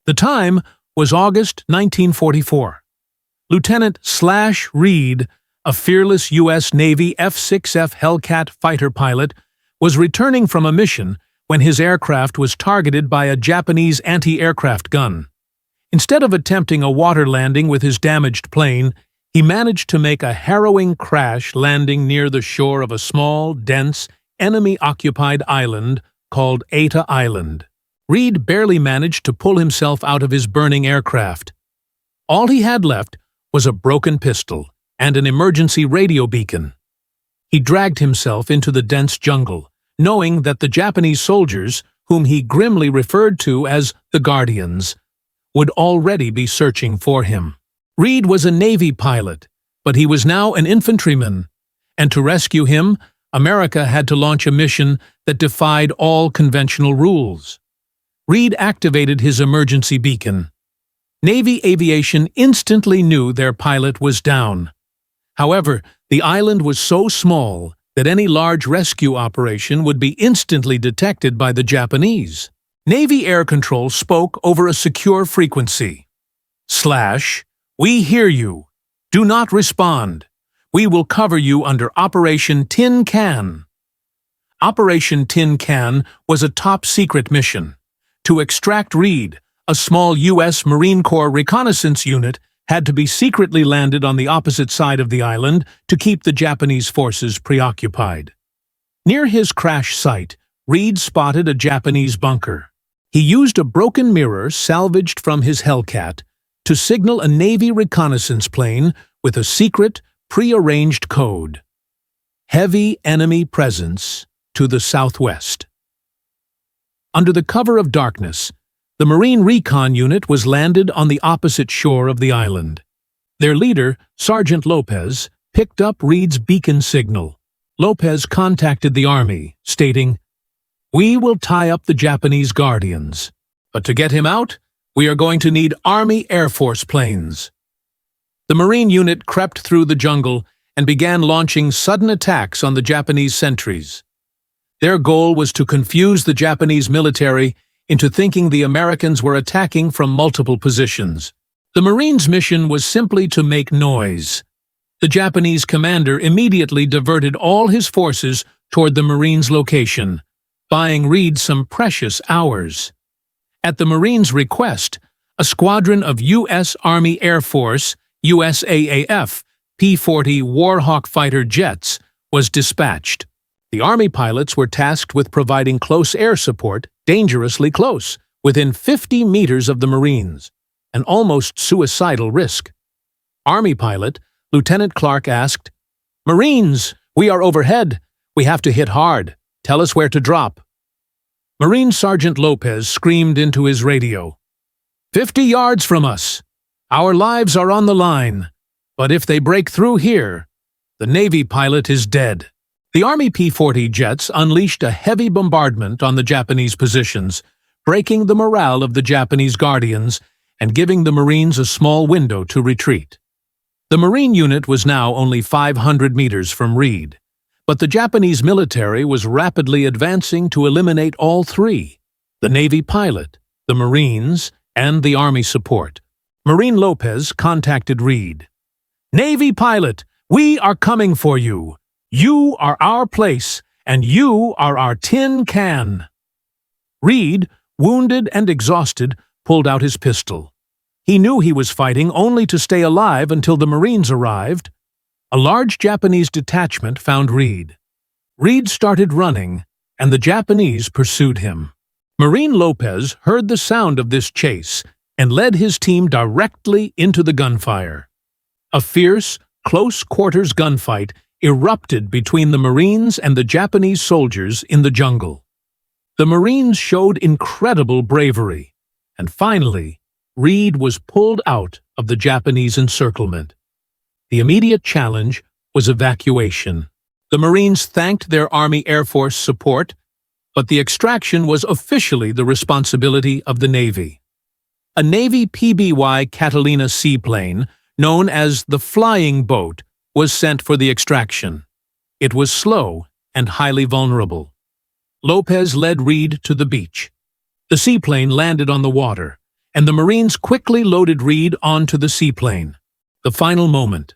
The time was August 1944. Lieutenant Reed, a fearless U.S. Navy F-6F Hellcat fighter pilot, was returning from a mission when his aircraft was targeted by a Japanese anti-aircraft gun. Instead of attempting a water landing with his damaged plane, he managed to make a harrowing crash landing near the shore of a small, dense, enemy-occupied island called Eta Island. Reed barely managed to pull himself out of his burning aircraft. All he had left was a broken pistol and an emergency radio beacon. He dragged himself into the dense jungle, knowing that the Japanese soldiers, whom he grimly referred to as the Guardians, would already be searching for him. Reed was a Navy pilot, but he was now an infantryman, and to rescue him, America had to launch a mission that defied all conventional rules. Reed activated his emergency beacon. Navy aviation instantly knew their pilot was down. However, the island was so small that any large rescue operation would be instantly detected by the Japanese. Navy Air Control spoke over a secure frequency. "We hear you. Do not respond. We will cover you under Operation Tin Can." Operation Tin Can was a top-secret mission. To extract Reed, a small U.S. Marine Corps reconnaissance unit had to be secretly landed on the opposite side of the island to keep the Japanese forces preoccupied. Near his crash site, Reed spotted a Japanese bunker. He used a broken mirror salvaged from his Hellcat to signal a Navy reconnaissance plane with a secret, pre-arranged code. Heavy enemy presence to the southwest. Under the cover of darkness, the Marine Recon Unit was landed on the opposite shore of the island. Their leader, Sergeant Lopez, picked up Reed's beacon signal. Lopez contacted the Army, stating, "We will tie up the Japanese Guardians, but to get him out, we are going to need Army Air Force planes." The Marine unit crept through the jungle and began launching sudden attacks on the Japanese sentries. Their goal was to confuse the Japanese military into thinking the Americans were attacking from multiple positions. The Marines' mission was simply to make noise. The Japanese commander immediately diverted all his forces toward the Marines' location, buying Reed some precious hours. At the Marines' request, a squadron of U.S. Army Air Force, USAAF, P-40 Warhawk fighter jets was dispatched. The Army pilots were tasked with providing close air support, dangerously close, within 50 meters of the Marines, an almost suicidal risk. Army pilot, Lieutenant Clark asked, "Marines, we are overhead. We have to hit hard. Tell us where to drop." Marine Sergeant Lopez screamed into his radio, "50 yards from us. Our lives are on the line. But if they break through here, the Navy pilot is dead." The Army P-40 jets unleashed a heavy bombardment on the Japanese positions, breaking the morale of the Japanese Guardians and giving the Marines a small window to retreat. The Marine unit was now only 500 meters from Reed, but the Japanese military was rapidly advancing to eliminate all three: the Navy pilot, the Marines, and the Army support. Marine Lopez contacted Reed. "Navy pilot, we are coming for you. You are our place, and you are our tin can." Reed, wounded and exhausted, pulled out his pistol. He knew he was fighting only to stay alive until the Marines arrived. A large Japanese detachment found Reed. Reed started running, and the Japanese pursued him. Marine Lopez heard the sound of this chase and led his team directly into the gunfire. A fierce, close-quarters gunfight erupted between the Marines and the Japanese soldiers in the jungle. The Marines showed incredible bravery, and finally, Reed was pulled out of the Japanese encirclement. The immediate challenge was evacuation. The Marines thanked their Army Air Force support, but the extraction was officially the responsibility of the Navy. A Navy PBY Catalina seaplane, known as the Flying Boat, was sent for the extraction. It was slow and highly vulnerable. Lopez led Reed to the beach. The seaplane landed on the water, and the Marines quickly loaded Reed onto the seaplane. The final moment.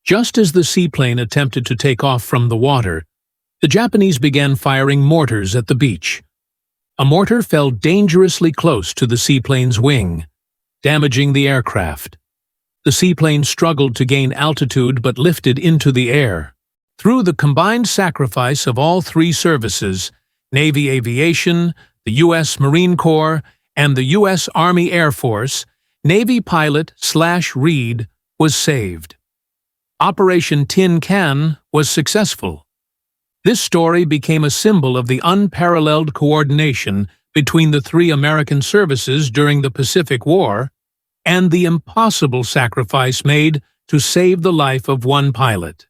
Just as the seaplane attempted to take off from the water, the Japanese began firing mortars at the beach. A mortar fell dangerously close to the seaplane's wing, damaging the aircraft. The seaplane struggled to gain altitude but lifted into the air. Through the combined sacrifice of all three services, Navy Aviation, the U.S. Marine Corps, and the U.S. Army Air Force, Navy pilot/Reed was saved. Operation Tin Can was successful. This story became a symbol of the unparalleled coordination between the three American services during the Pacific War and the impossible sacrifice made to save the life of one pilot.